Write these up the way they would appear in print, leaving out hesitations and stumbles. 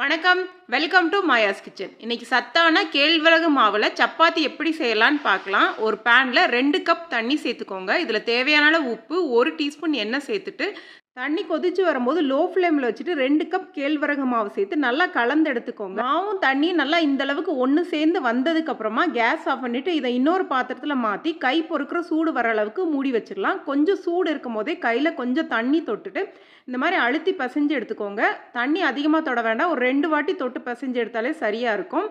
வணக்கம், welcome to Maya's kitchen. இன்னைக்கு சத்தான கேழ்வரகு மாவில் சப்பாத்தி எப்படி செய்யலான்னு பார்க்கலாம். ஒரு பேனில் 2 கப் தண்ணி சேர்த்துக்கோங்க. இதில் தேவையான அளவு உப்பு, 1 டீஸ்பூன் எண்ணெய் சேர்த்துட்டு தண்ணி கொதிச்சு வரும்போது லோ ஃப்ளேமில் வச்சுட்டு 2 கப் கேழ்வரகு மாவு சேர்த்து நல்லா கலந்து எடுத்துக்கோங்க. மாவும் தண்ணியும் நல்லா இந்த அளவுக்கு ஒன்று சேர்ந்து வந்ததுக்கப்புறமா கேஸ் ஆஃப் பண்ணிவிட்டு இதை இன்னொரு பாத்திரத்தில் மாற்றி கை பொறுக்கிற சூடு வர அளவுக்கு மூடி வச்சிடலாம். கொஞ்சம் சூடு இருக்கும் போதே கையில் கொஞ்சம் தண்ணி தொட்டுட்டு இந்த மாதிரி அழுத்தி பிசைஞ்சு எடுத்துக்கோங்க. தண்ணி அதிகமாக தொட வேண்டாம், ஒரு 2 வாட்டி தொட்டு பிசைஞ்சு எடுத்தாலே சரியாக இருக்கும்.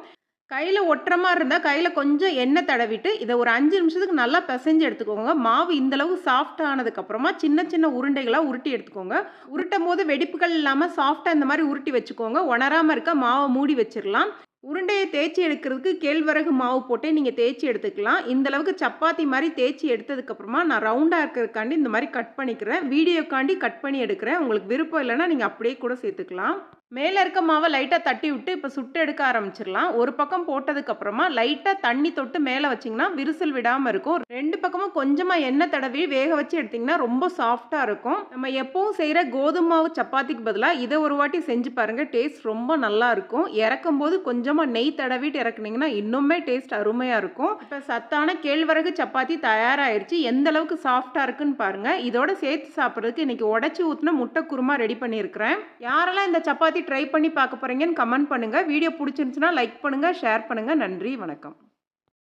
கையில் ஒட்டுற மாதிரி இருந்தால் கையில் கொஞ்சம் எண்ணெய் தடவிட்டு இதை ஒரு 5 நிமிஷத்துக்கு நல்லா பிசைஞ்சு எடுத்துக்கோங்க. மாவு இந்தளவு சாஃப்ட் ஆனதுக்கப்புறமா சின்ன சின்ன உருண்டைகளாக உருட்டி எடுத்துக்கோங்க. உருட்டும் போது வெடிப்புகள் இல்லாமல் சாஃப்டாக இந்த மாதிரி உருட்டி வச்சுக்கோங்க. உணராமல் இருக்க மாவை மூடி வச்சிடலாம். உருண்டையை தேய்ச்சி எடுக்கிறதுக்கு கேழ்வரகு மாவு போட்டே நீங்கள் தேய்ச்சி எடுத்துக்கலாம். இந்தளவுக்கு சப்பாத்தி மாதிரி தேய்ச்சி எடுத்ததுக்கப்புறமா நான் ரவுண்டாக இருக்கிறதுக்காண்டி இந்த மாதிரி கட் பண்ணிக்கிறேன். வீடியோக்காண்டி கட் பண்ணி எடுக்கிறேன். உங்களுக்கு விருப்பம் இல்லைன்னா நீங்கள் அப்படியே கூட சேர்த்துக்கலாம். மேலே இருக்க மாவை லைட்டாக தட்டி விட்டு இப்போ சுட்டு எடுக்க ஆரம்பிச்சிடலாம். ஒரு பக்கம் போட்டதுக்கப்புறமா லைட்டாக தண்ணி தொட்டு மேலே வச்சிங்கன்னா விரிசல் விடாமல் இருக்கும். 2 பக்கமும் கொஞ்சமாக எண்ணெய் தடவி வேக வச்சு எடுத்திங்கன்னா ரொம்ப சாஃப்டாக இருக்கும். நம்ம எப்பவும் செய்கிற கோதுமை மாவு சப்பாத்திக்கு பதிலாக இதை ஒரு வாட்டி செஞ்சு பாருங்கள். டேஸ்ட் ரொம்ப நல்லா இருக்கும். இறக்கும் போது கொஞ்சமாக நெய் தடவிட்டு இறக்குனீங்கன்னா இன்னுமே டேஸ்ட் அருமையாக இருக்கும். இப்போ சத்தான கேழ்வரகு சப்பாத்தி தயாராகிடுச்சு. எந்த அளவுக்கு சாஃப்டாக இருக்குன்னு பாருங்கள். இதோட சேர்த்து சாப்பிட்றதுக்கு இன்றைக்கி உடச்சி ஊற்றின முட்டை குருமா ரெடி பண்ணியிருக்கிறேன். யாரெல்லாம் இந்த சப்பாத்தி ட்ரை பண்ணி பார்க்க போகிறீங்கன்னு கமெண்ட் பண்ணுங்கள். வீடியோ பிடிச்சிருந்துச்சுன்னா லைக் பண்ணுங்கள், ஷேர் பண்ணுங்கள். நன்றி, வணக்கம்.